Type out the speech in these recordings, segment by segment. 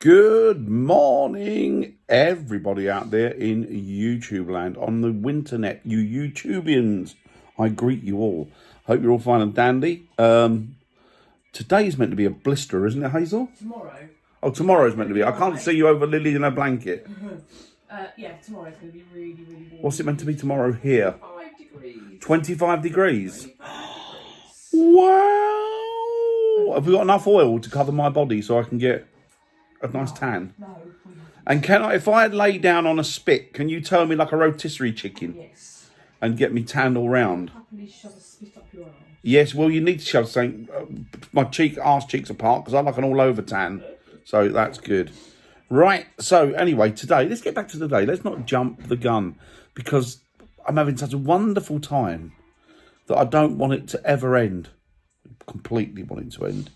Good morning, everybody out there in YouTube land, on the winternet, you YouTubians. I greet you all. Hope you're all fine and dandy. Today's meant to be a blister, isn't it, Hazel? Tomorrow. Oh, tomorrow's meant to be. I can't see you over Lily in a blanket. Yeah, tomorrow's going to be really, really warm. What's it meant to be tomorrow here? 5 degrees. 25 degrees. 25 degrees. Wow! Have we got enough oil to cover my body so I can get a nice tan? No. And can I, if I lay down on a spit, can you turn me like a rotisserie chicken Yes. and get me tanned all round? Happily shove a spit up your arm. Yes, well, you need to shove something, my arse cheeks apart, because I like an all-over tan. So that's good. Right, so anyway, today, let's get back to today. Let's not jump the gun, because I'm having such a wonderful time that I don't want it to ever end. I completely want it to end.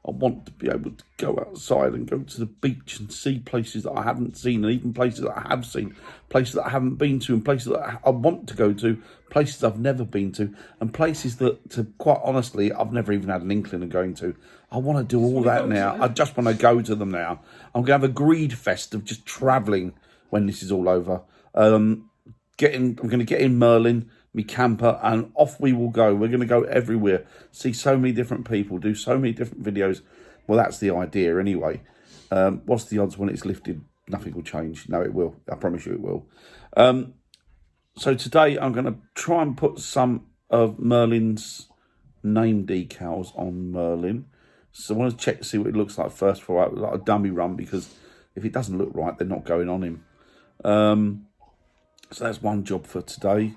I want to be able to go outside and go to the beach and see places that I haven't seen, and even places that I have seen, places that I haven't been to, and places that I want to go to, places I've never been to, and places that, to quite honestly, I've never even had an inkling of going to. I want to do all that now. I just want to go to them now. I'm going to have a greed fest of just travelling when this is all over. I'm going to get in Merlin, me camper, and off we will go. We're going to go everywhere, see so many different people, do so many different videos. Well, that's the idea anyway. What's the odds when it's lifted? Nothing will change. No, it will. I promise you it will. So today I'm going to try and put some of Merlin's name decals on Merlin. So I want to check to see what it looks like first before I like a dummy run, because if it doesn't look right, they're not going on him. So that's one job for today.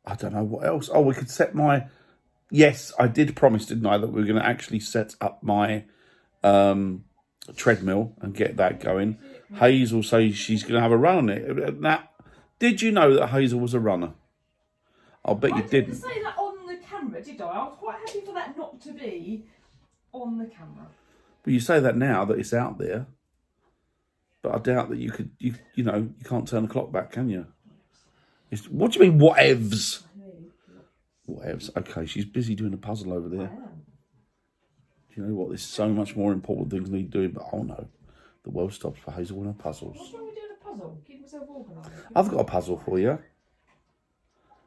I don't know what else. Oh, we could set my... Yes, I did promise, didn't I, that we were going to actually set up my treadmill and get that going. Hazel says she's going to have a run on it. Now, did you know that Hazel was a runner? I'll bet you didn't. I didn't say that on the camera, did I? I was quite happy for that not to be on the camera. Well, you say that now that it's out there, but I doubt that you could, you know, you can't turn the clock back, can you? What do you mean, whatevs? Whatevs. Okay, she's busy doing a puzzle over there. Do you know what? There's so much more important things need doing, but oh no, the world stops for Hazel and her puzzles. What's wrong with doing a puzzle? Keep myself organised. I've got a puzzle for you.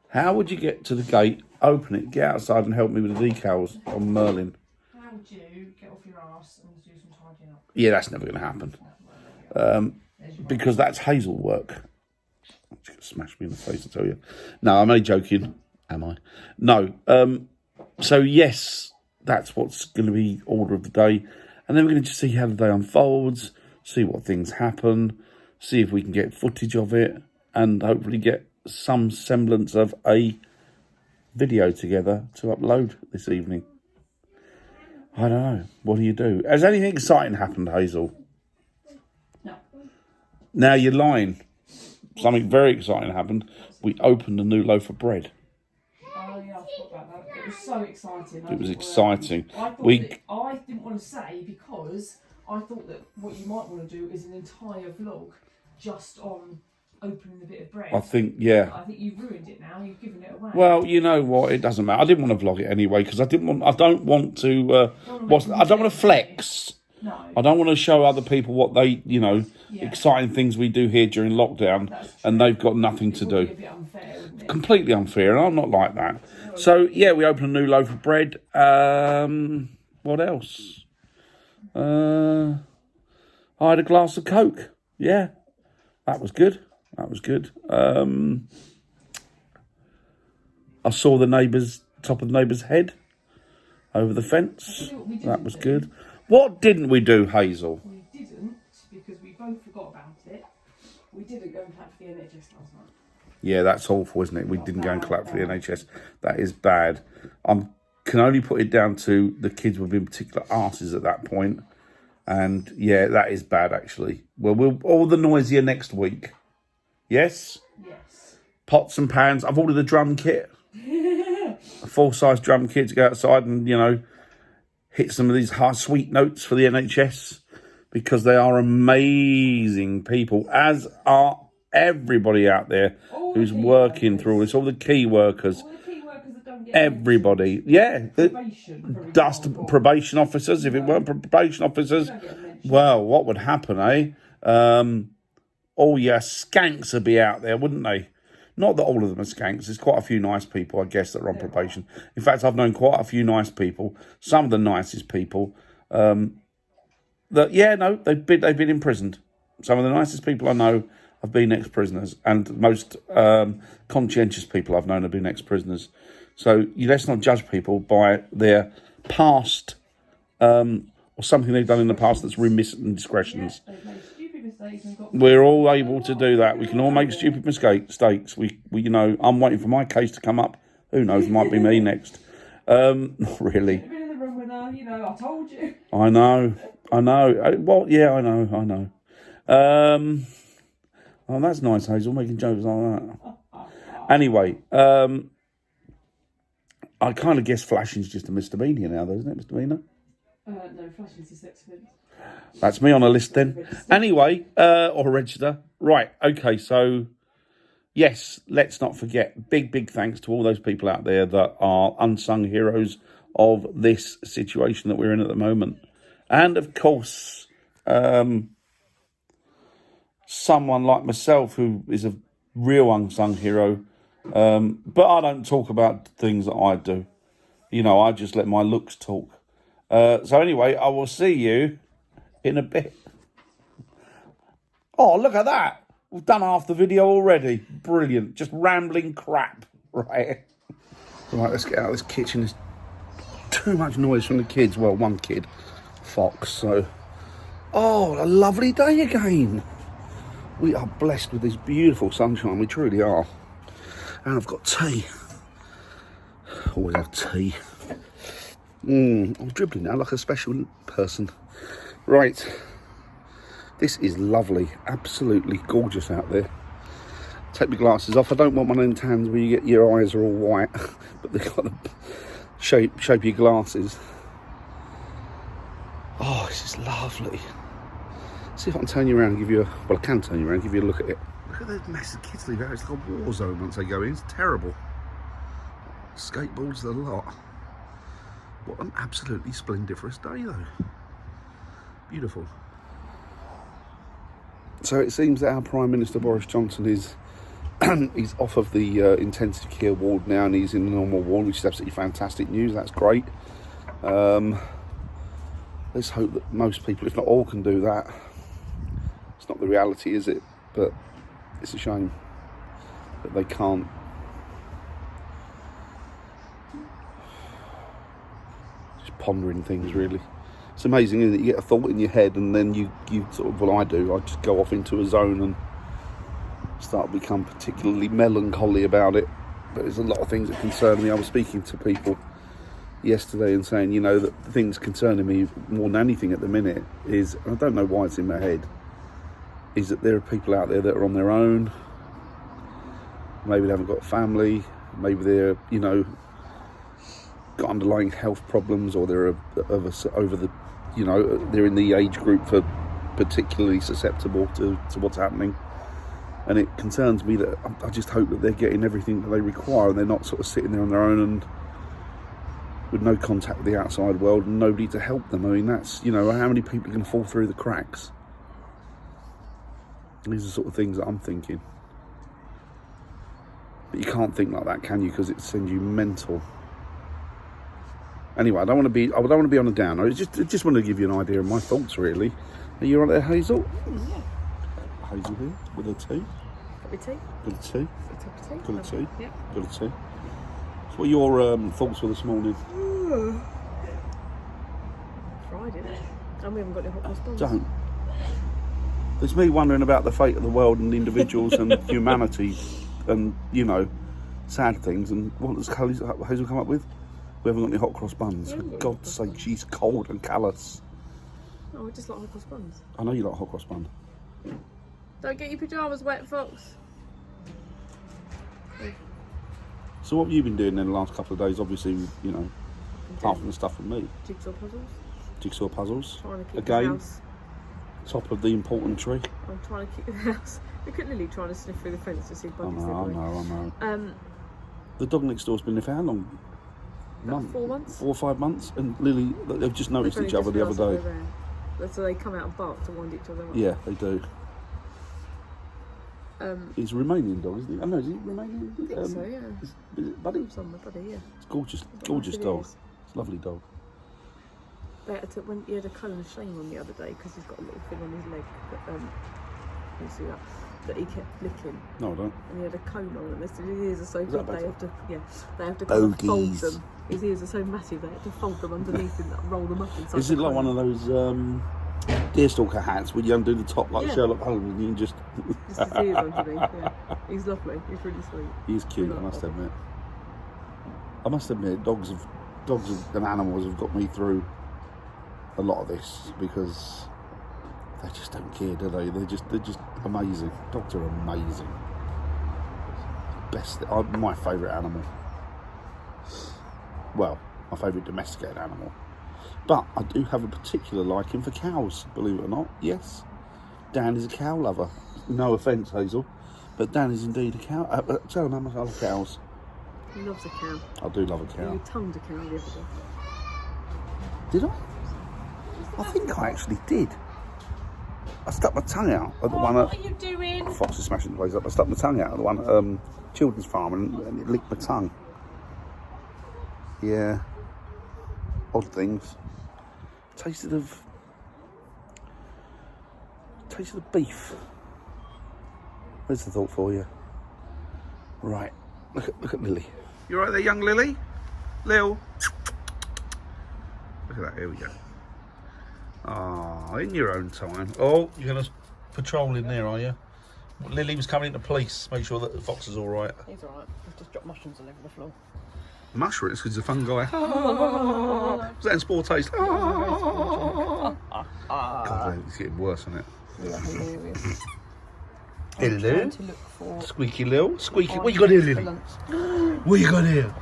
How would you get to the gate, open it, get outside and help me with the decals on Merlin? How would you get off your arse and do some tidying up? Yeah, that's never going to happen. Because that's Hazel work. She's going to smash me in the face, I tell you. No, I'm only joking. Am I? No. So, yes, that's what's going to be order of the day. And then we're going to just see how the day unfolds, see what things happen, see if we can get footage of it, and hopefully get some semblance of a video together to upload this evening. I don't know. What do you do? Has anything exciting happened, Hazel? No. Now you're lying. Something very exciting happened. We opened a new loaf of bread. Oh yeah, I forgot about that. It was so exciting. It was exciting. I didn't want to say, because I thought that what you might want to do is an entire vlog just on opening the bit of bread. I think, yeah. I think you've ruined it now. You've given it away. Well, you know what? It doesn't matter. I didn't want to vlog it anyway because I don't want to flex. No. I don't want to show other people what they, exciting things we do here during lockdown, and they've got nothing to do. It would be a bit unfair, wouldn't it? Completely unfair, and I'm not like that. So yeah, we opened a new loaf of bread. What else? I had a glass of Coke. Yeah, that was good. That was good. I saw the top of the neighbour's head over the fence. That was good. What didn't we do, Hazel? We didn't, because we both forgot about it. We didn't go and clap for the NHS last night. Yeah, that's awful, isn't it? We didn't go and clap for the NHS. That is bad. I can only put it down to the kids were being particular arses at that point. And yeah, that is bad, actually. Well, we'll all the noisier next week. Yes? Yes. Pots and pans. I've ordered a drum kit. A full-size drum kit to go outside and, hit some of these high sweet notes for the NHS, because they are amazing people, as are everybody out there who's working through all this, all the key workers. All the key workers that don't get Everybody. Yeah. probation. Probation officers. If it weren't for probation officers, Well, what would happen, eh? All your skanks would be out there, wouldn't they? Not that all of them are skanks. There's quite a few nice people, I guess, that are on probation. In fact, I've known quite a few nice people, some of the nicest people, they've been imprisoned. Some of the nicest people I know have been ex-prisoners, and most conscientious people I've known have been ex-prisoners. So let's not judge people by their past or something they've done in the past that's remiss indiscretions. They've made stupid mistakes and got. We're all able to do that. We can all make stupid mistakes. We I'm waiting for my case to come up. Who knows? Might be me next. Not really. You've been in the room with her, I told you. I know. Well, yeah, I know. Oh, that's nice, Hazel, making jokes like that. Anyway, I kind of guess flashing's just a misdemeanor now, though, isn't it, misdemeanor? No, flashing's a sex offence. That's me on a list then. Anyway, or register. Right, okay, so, yes, let's not forget, big thanks to all those people out there that are unsung heroes of this situation that we're in at the moment. And, of course, someone like myself who is a real unsung hero, but I don't talk about things that I do. I just let my looks talk. So anyway, I will see you in a bit. Oh, look at that. We've done half the video already. Brilliant. Just rambling crap. Right, let's get out of this kitchen. There's too much noise from the kids. Well, one kid, Fox, so... Oh, a lovely day again. We are blessed with this beautiful sunshine. We truly are. And I've got tea. Always have tea. I'm dribbling now like a special person. Right. This is lovely. Absolutely gorgeous out there. Take my glasses off. I don't want one of them tans where you get your eyes are all white, but they've got the shapey glasses. Oh, this is lovely. See if I can turn you around and give you I can turn you around and give you a look at it. Look at the mess of kids leave out. It's like a war zone once they go in. It's terrible. Skateboards, the lot. What an absolutely splendiferous day, though. Beautiful. So it seems that our Prime Minister Boris Johnson is he's off of the intensive care ward now, and he's in the normal ward, which is absolutely fantastic news. That's great. Let's hope that most people, if not all, can do that. It's not the reality, is it? But it's a shame that they can't. Just pondering things, really. It's amazing, isn't it? You get a thought in your head and then you sort of, well, I do. I just go off into a zone and start to become particularly melancholy about it. But there's a lot of things that concern me. I was speaking to people yesterday and saying, that the things concerning me more than anything at the minute is, and I don't know why it's in my head, is that there are people out there that are on their own. Maybe they haven't got a family. Maybe they're, got underlying health problems, or they're they're in the age group for particularly susceptible to what's happening. And it concerns me that I just hope that they're getting everything that they require and they're not sort of sitting there on their own and with no contact with the outside world and nobody to help them. I mean, that's, how many people can fall through the cracks? These are the sort of things that I'm thinking. But you can't think like that, can you? Because it sends you mental. Anyway, I don't want to be on a downer. I just want to give you an idea of my thoughts, really. Are you all right there, Hazel? Yeah. Hazel here with a tea. Got my tea. Got a tea. Got a tea. Yeah. Yeah. Got a tea. So what are your thoughts for this morning? Friday, isn't it? And we haven't got any hot cross buns. Don't. There's me wondering about the fate of the world and individuals and humanity and, sad things. And what does Hazel come up with? We haven't got any hot cross buns. For God's sake, she's cold and callous. Oh, I just like hot cross buns. I know you like hot cross bun. Don't get your pyjamas wet, Fox. So what have you been doing in the last couple of days? Obviously, apart from the stuff from me. Jigsaw puzzles. Jigsaw puzzles. Trying to keep Again, the house. Top of the important tree. I'm trying to keep the house. Look at Lily trying to sniff through the fence to see I bunnies. know. Everywhere. The dog next door's been there for how long? About 4 months. 4 or 5 months. And Lily, they've just noticed They've each other the only other just day. So they come out and bark to wind each other up. Yeah, they do. Um, It's a Romanian dog, isn't it? I know, is it Romanian? I think so, yeah. Is it Buddy? It's on my buddy, yeah. It's gorgeous, But gorgeous nice it dog. is. It's a lovely dog. They had to, when he had a cone of shame on the other day because he's got a little thing on his leg that, you see that he kept licking. No, I don't. And he had a cone on and his ears are so that big they better? have to, they have to kind of fold Bogies. them. His ears are so massive they have to fold them underneath and roll them up inside. Is it like one of those deerstalker hats where you undo the top like Yeah. Sherlock Holmes and you can just... Just his ears underneath, yeah. He's lovely, he's really sweet. He's cute, I must admit. I must admit, dogs and animals have got me through a lot of this because they just don't care, do they? They're just amazing. Dogs are amazing. My favourite animal. Well, my favourite domesticated animal. But I do have a particular liking for cows, believe it or not. Yes, Dan is a cow lover. No offence, Hazel, but Dan is indeed a cow. Tell him how much I love cows. He loves a cow. I do love a cow. You tongued a cow the other day. Did I? I think I actually did. I stuck my tongue out at the one What at... are you doing? Fox is smashing the place up. I stuck my tongue out at the one at Children's Farm and it licked my tongue. Yeah. Odd things. Tasted of beef. There's the thought for you. Right. Look at Lily. You right there, young Lily? Lil. Look at that. Here we go. Ah, in your own time. Oh, you're going to patrol in there, are you? Lily was coming into police. Make sure that the fox is all right. He's alright. He's just dropped mushrooms all over the floor. Mushrooms, because he's a fun guy. Was that in Spore Taste? God, it's getting worse, isn't it? Yeah, hilarious. Hello? Trying to look for Squeaky Lil. Squeaky. What you got here, Lily? What you got here?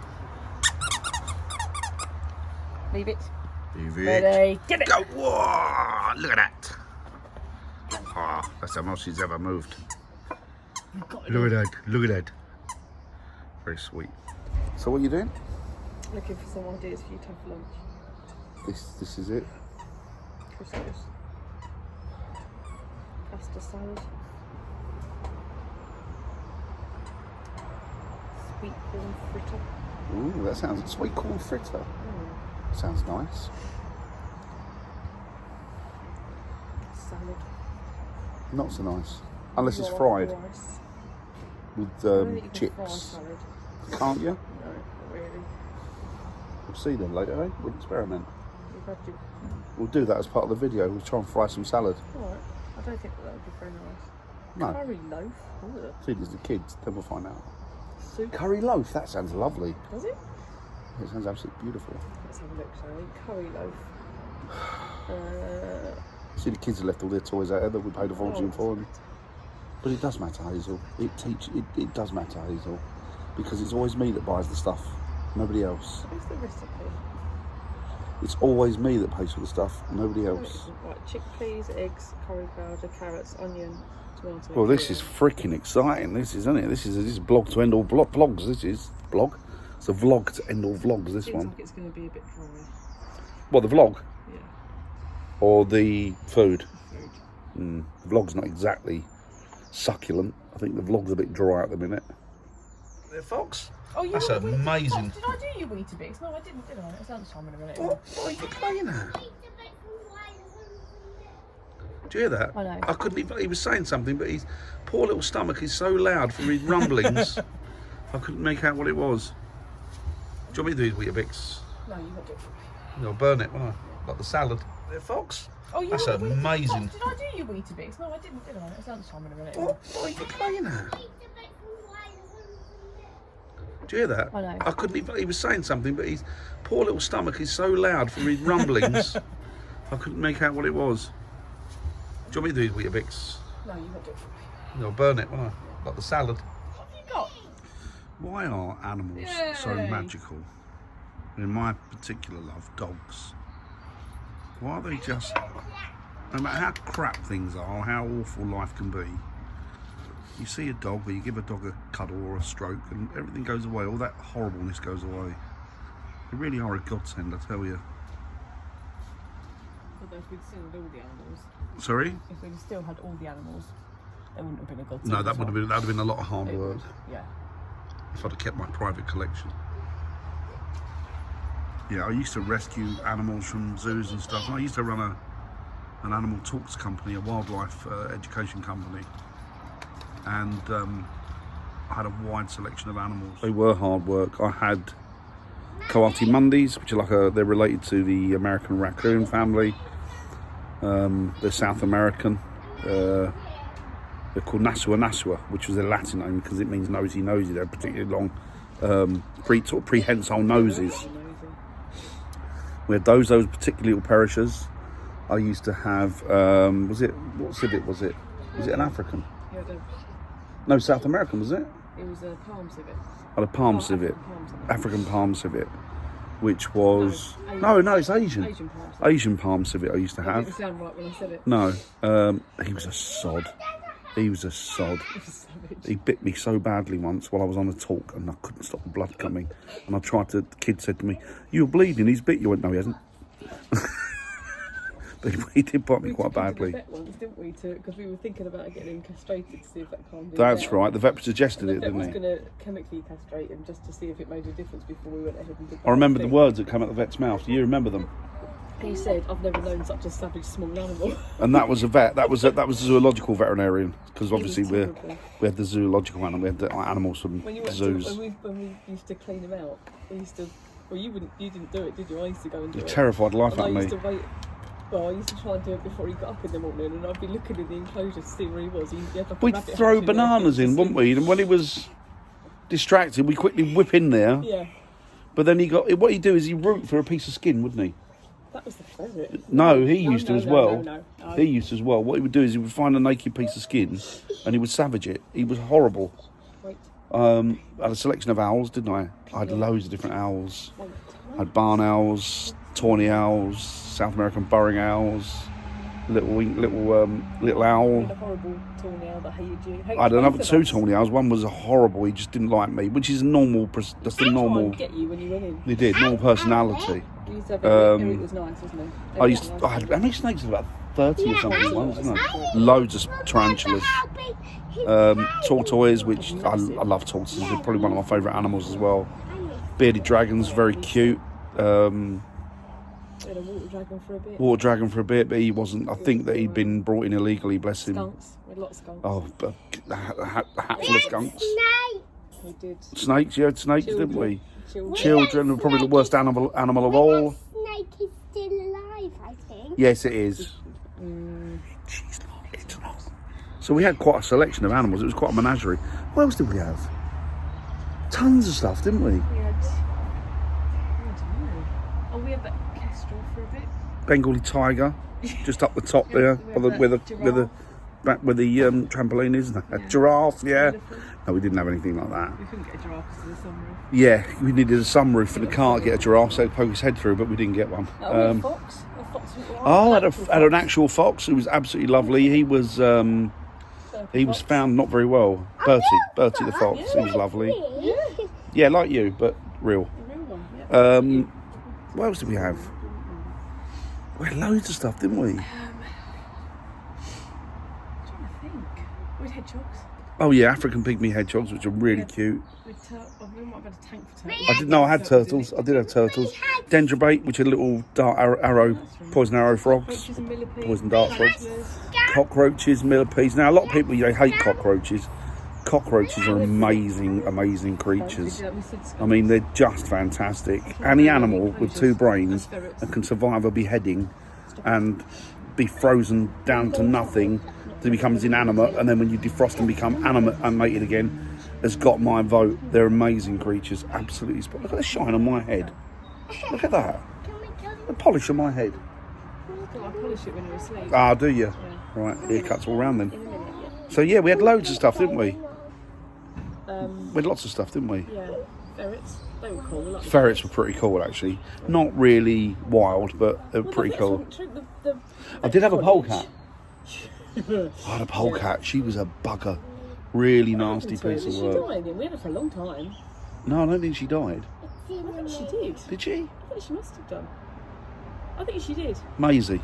Leave it. Leave it. Ready, get it. Go. Whoa, look at that. Ah, that's how much she's ever moved. Look at that. Look at that. Very sweet. So what are you doing? Looking for some ideas for you to have for lunch. This is it. Christmas. Pasta salad. Sweet corn fritter. Ooh, that sounds sweet corn fritter. Sounds nice. Salad. Not so nice, unless it's Raw fried rice. with I don't think you can fry chips. salad. Can't you? No, not really. We'll see then later, eh? We'll experiment. You've had your... We'll do that as part of the video. We'll try and fry some salad. Alright. I don't think that would be very nice. No, Curry loaf. Ugh. feed it to the kids, then we'll find out. Soup. Curry loaf, that sounds lovely. Does it? It sounds absolutely beautiful. Let's have a look, shall we? Curry loaf. See, the kids have left all their toys out there that we paid a fortune for them. But it does matter, Hazel. It does matter, Hazel. Because it's always me that buys the stuff, nobody else. What's the recipe? It's always me that pays for the stuff, nobody else. Right, chickpeas, eggs, curry powder, carrots, onion, tomato. Well, this is freaking exciting, this is, isn't it? This is blog to end all vlogs, this is. Blog? It's a vlog to end all vlogs, this Seems one. like it's going to be a bit dry. What, the vlog? Yeah. Or the food? Food. The vlog's not exactly succulent. I think the vlog's a bit dry at the minute. There, Fox. Oh, you That's were the amazing. Weetabix. Did I do your Weetabix? No, I didn't, did I? It was lunchtime in a minute. What are you playing at? Do you hear that? I know. I couldn't even, he was saying something, but his poor little stomach is so loud from his rumblings, I couldn't make out what it was. Do you want me to do these Weetabix? No, you got to do it for me. I'll burn it, won't I? Like the salad. There, Fox. Oh, you That's were the Weetabix. amazing. Did I do your Weetabix? No, I didn't, did I? It was lunchtime in a minute. What are you playing at? Do you hear that? I know. I couldn't even, he was saying something, but his poor little stomach is so loud from his rumblings, I couldn't make out what it was. Do you want me to do these Weetabix? No, you got to do it for me. I'll burn it, won't I? Like the salad. What have you got? Why are animals so Yay. magical? In my particular love, dogs. Why are they just, no matter how crap things are, how awful life can be, you see a dog or you give a dog a cuddle or a stroke and everything goes away, all that horribleness goes away. They really are a godsend, I tell you. But if we'd still had all the animals, Sorry? if we'd still had all the animals, there wouldn't have been a Godzilla. No, that'd have been a lot of hard It work would, yeah. if I'd have kept my private collection. Yeah, I used to rescue animals from zoos and stuff. And I used to run an animal talks company, a wildlife education company, and I had a wide selection of animals. They were hard work. I had Coati Mundis, which are they're related to the American raccoon family. They're South American. They're called Nasua Nasua, which was their Latin name because it means nosy nosy. They're particularly long, prehensile noses. We had those particular little perishers. I used to have, what civet was it? Was it an African? Yeah, No, South American, was it? it was a palm civet. I had a palm civet. African palm civet, which was... No, it's Asian. Asian palm civet. Asian palm civet I used to It didn't have. sound right when I said it. No, he was a sod. He was a sod. Savage. He bit me so badly once while I was on a talk and I couldn't stop the blood coming. And the kid said to me, "You were bleeding, he's bit you." I went, "No, he hasn't." But he did bite me quite badly. We took him to the vet once, didn't we? Because we were thinking about getting him castrated to see if that calmed him That's down. right, the vet suggested And it, the vet didn't was he? going to chemically castrate him just to see if it made a difference before we went ahead and did that. I remember the thing. words that came out the vet's mouth. Do you remember them? He said, "I've never known such a savage small animal." And that was a vet. That was a zoological veterinarian because He was obviously terrible. we had the zoological animal. We had the animals from When you went zoos. to, when we used to clean him out, we used to. Well, you didn't do it, did you? I used to go and do You it. terrified life And I out of used me. to wait. Well, I used to try and do it before he got up in the morning, and I'd be looking in the enclosure to see where he was. He had like a We'd rabbit throw hutch in there, bananas in, just wouldn't we? And when he was distracted, we quickly whip in there. Yeah, But then what he'd do is he'd root for a piece of skin, wouldn't he? that was the ferret. No, he used to as well. No. He used to as well. What he would do is he would find a naked piece of skin and he would savage it. He was horrible. Wait, I had a selection of owls, didn't I? I had Yeah. loads of different owls. wait. I had barn owls, tawny owls, South American burrowing owls, little You owl. had a horrible tawny owl that hated you. I had another Both two of us. tawny owls. One was horrible. He just didn't like me, which is normal. That's the Try normal. and get you when you went in. They did normal personality. You used to have Eric was nice, wasn't he? I had how many snakes? About 30 or something once, wasn't I? Loads of tarantulas. Tortoise, which I love tortoises. They're probably one of my favourite animals as well. Bearded dragons, very cute. We had a water dragon for a bit. Water dragon for a bit, but he wasn't. I think that he'd been brought in illegally. Bless him. Skunks. We had lots of skunks. Oh, but a hat full of skunks. We did. Snakes, you had snakes, didn't we? Children. Children were probably the worst animal of all. Snake is still alive, I think. Yes, it is. She's not. It's not. So we had quite a selection of animals. It was quite a menagerie. What else did we have? Tons of stuff, didn't we? We had. I don't know. Oh, we had that kestrel for a bit. Bengali tiger, just up the top there, where the trampoline is. Giraffe, yeah. Elephant. No, we didn't have anything like that. We couldn't get a giraffe because of the sunroof. Yeah, we needed a sunroof for the car to get a giraffe so to poke his head through, but we didn't get one. Oh, we had a fox. A fox was Oh, I had an actual fox who was absolutely lovely. He was found not very well. Bertie the fox. He was lovely. Yeah, Yeah, like you, but real. the real one. Yeah. What else did we have? We had loads of stuff, didn't we? I'm trying to think. We had hedgehogs. Oh yeah, African pygmy hedgehogs, which are really cute. We might have had a tank for turtles. I didn't know I had turtles. I did have turtles. Dendrobate, which are little dark poison arrow frogs. Cockroaches and millipedes. Poison dart frogs. tarantulas. Cockroaches, millipedes. Now a lot of people they hate cockroaches. Cockroaches are amazing creatures. I mean, they're just fantastic. Any animal with two brains and can survive a beheading and be frozen down to nothing to becomes inanimate, and then when you defrost and become animated again, has got my vote. They're amazing creatures, absolutely. Look at the shine on my head. Look at that. The polish on my head. I polish it when you're asleep. Ah, do you? Yeah. Right, haircuts all round then. In a minute, yeah. So yeah, we had loads of stuff, didn't we? Um, We had lots of stuff, didn't we? yeah, ferrets. They were cool. Like Ferrets were pretty cool, actually. Not really wild, but they were pretty cool. I did have a polecat. I had a polecat. She was a bugger. Really nasty piece of She work. died. We had her for a long time. No, I don't think she died. I think she did. Did she? I think she must have done. I think she did. Maisie.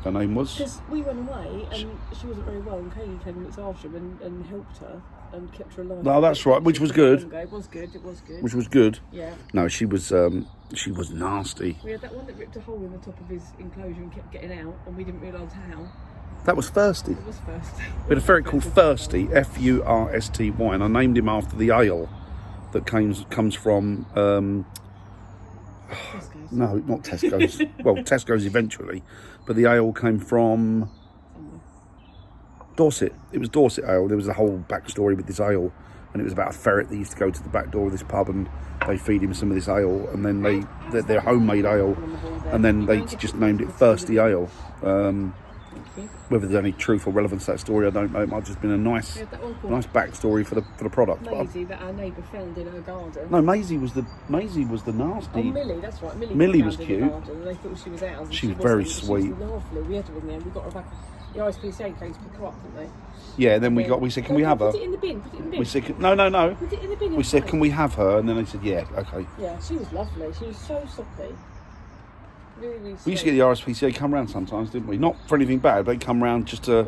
her name was. Because we went away and she wasn't very well, and Kaylee came and looked after her and helped her and kept her alive. No, that's right, which was good. It was good. It was good. Which was good. Yeah. No, she was nasty. We had that one that ripped a hole in the top of his enclosure and kept getting out, and we didn't realise how. That was Thirsty. It was Thirsty. We had a ferret called Thirsty, Fursty, and I named him after the ale that comes from. Tesco's. No, not Tesco's. Well, Tesco's eventually, but the ale came from Somewhere. Dorset. It was Dorset ale. There was a whole backstory with this ale, and it was about a ferret that used to go to the back door of this pub, and they feed him some of this ale, and then their homemade ale, and then they just named it Thirsty Ale. Whether there's any truth or relevance to that story, I don't know. It might have just been a nice backstory for the product. Maisie that our neighbour found in her garden. No, Maisie was the nasty. Oh, Millie, that's right. Millie was found cute. in the garden, and they thought she was ours. And She was wasn't. very She sweet. was lovely. We had her in there. We got her back. The ISPCA came to pick her up, didn't they? Yeah. Then we said, can we have her? Put it in the bin. Put it in the bin. We said, no. Put it in the bin. We said, can we have her? And then they said, yeah, okay. Yeah, she was lovely. She was so soppy. Really, really We used to get the RSPCA come round sometimes, didn't we? Not for anything bad, but they'd come round just to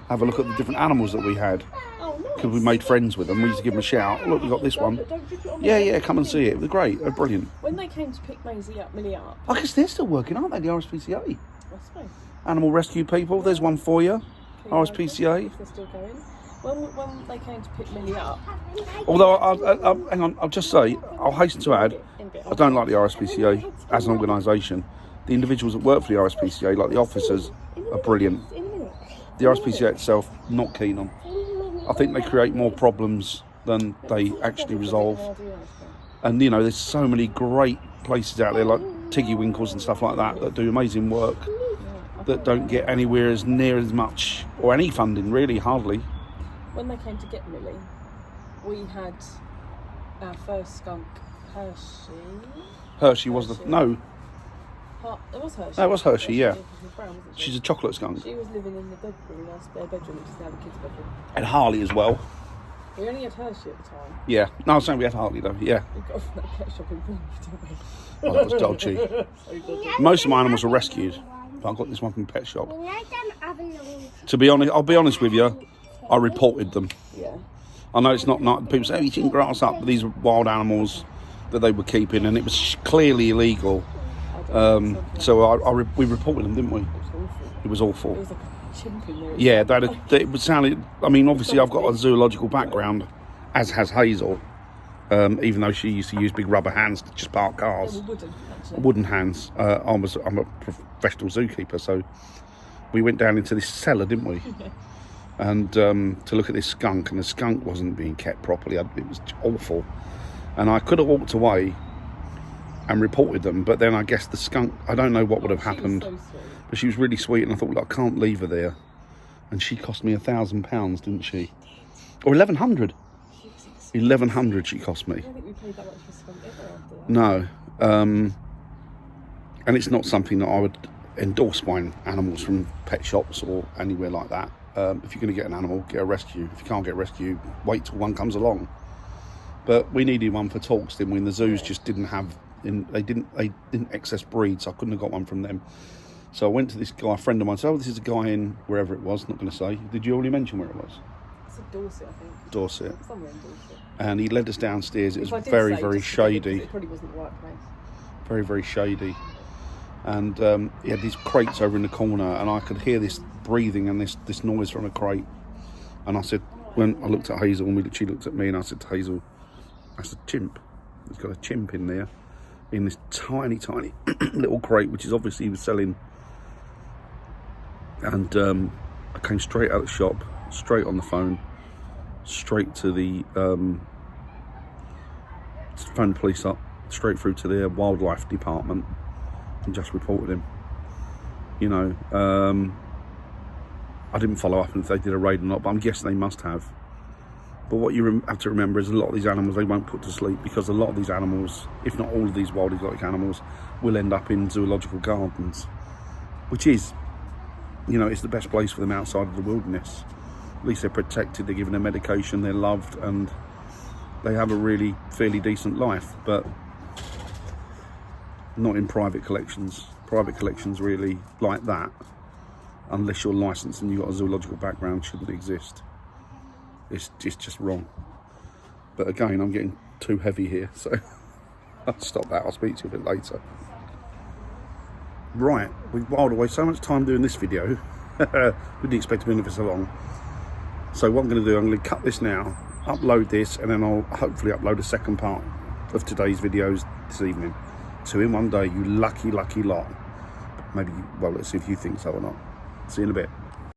have a look at the different animals that we had. Oh, nice. Because we made friends with them. We used to give them a shout. Look, we got this one. Don't drip it on Yeah, me. yeah, come and see it. It was great. They're brilliant. When they came to pick Millie up, I guess they're still working, aren't they, the RSPCA? I suppose. Animal rescue people, there's one for you. RSPCA. If they're still going. When they came to pick Millie up, Although, hang on, I'll just say, I'll hasten to add, I don't like the RSPCA as an organisation. The individuals that work for the RSPCA, like the officers, are brilliant. The RSPCA itself, not keen on. I think they create more problems than they actually resolve. And, you know, there's so many great places out there, like Tiggy Winkles and stuff like that, that do amazing work, that don't get anywhere as near as much, or any funding, really, hardly. When they came to get Millie, we had our first skunk, Hershey. Hershey was the... No, It was Hershey. that was Hershey, yeah. She was brown, wasn't she? She's a chocolate skunk. She was living in the bedroom, our spare bedroom, which is now the kids' bedroom. And Harley as well. We only had Hershey at the time. Yeah. No, I was saying we had Harley, though, yeah. We got from that pet shop in Bournemouth, didn't we? Oh, that was dodgy. So dodgy. Most of my animals were rescued, but I got this one from the pet shop. When I don't have a long To be honest, I'll be honest with you, I reported them. Yeah. I know it's not people say, oh, eating grass up, but these were wild animals that they were keeping, and it was clearly illegal. So we reported them, didn't we? It was awful. It was awful. There was like a chimp in there. Yeah, it would sound. I mean, obviously, I've got a zoological background, as has Hazel. Even though she used to use big rubber hands to just park cars, Wooden, actually. wooden hands. I'm a professional zookeeper, so we went down into this cellar, didn't we? And to look at this skunk, and the skunk wasn't being kept properly. It was awful, and I could have walked away and reported them, but then I guess the skunk, I don't know what would have happened, She was so sweet. but she was really sweet, and I thought, look, I can't leave her there. And she cost me £1,000, didn't she? Or 1,100. 1,100 she cost me. I don't think we paid that much for skunk ever after that. No. And it's not something that I would endorse buying animals from pet shops or anywhere like that. If you're going to get an animal, get a rescue. If you can't get a rescue, wait till one comes along. But we needed one for talks, didn't we? And the zoos just didn't have, they didn't excess breed, so I couldn't have got one from them. So I went to this guy, a friend of mine, said, oh, this is a guy in wherever it was, not going to say. Did you already mention where it was? It's a Dorset, I think. Dorset. Somewhere in Dorset. And he led us downstairs. It was If I did very, say, very just forget it, 'cause shady. It probably wasn't the right place. Very, very shady. And he had these crates over in the corner, and I could hear this breathing and this noise from a crate. And I said, when I looked at Hazel, and she looked at me, and I said to Hazel, that's a chimp. He's got a chimp in there, in this tiny, tiny little crate, which is obviously he was selling. And I came straight out of the shop, straight on the phone, straight to the phone the police up, straight through to their wildlife department, and just reported him. You know, I didn't follow up if they did a raid or not, but I'm guessing they must have. But what you have to remember is a lot of these animals they won't put to sleep, because a lot of these animals, if not all of these wild exotic animals, will end up in zoological gardens, which is, you know, it's the best place for them outside of the wilderness. At least they're protected, they're given their medication, they're loved, and they have a really fairly decent life, but not in private collections. Private collections really like that unless you're licensed and you've got a zoological background, shouldn't exist. It's just wrong. But again, I'm getting too heavy here, so I'll stop that. I'll speak to you a bit later. Right, we've whiled away so much time doing this video. Didn't expect to be in it for so long. So what I'm going to do, I'm going to cut this now, upload this, and then I'll hopefully upload a second part of today's videos this evening. 2 in one day, you lucky lot. Maybe, well, let's see if you think so or not. See you in a bit.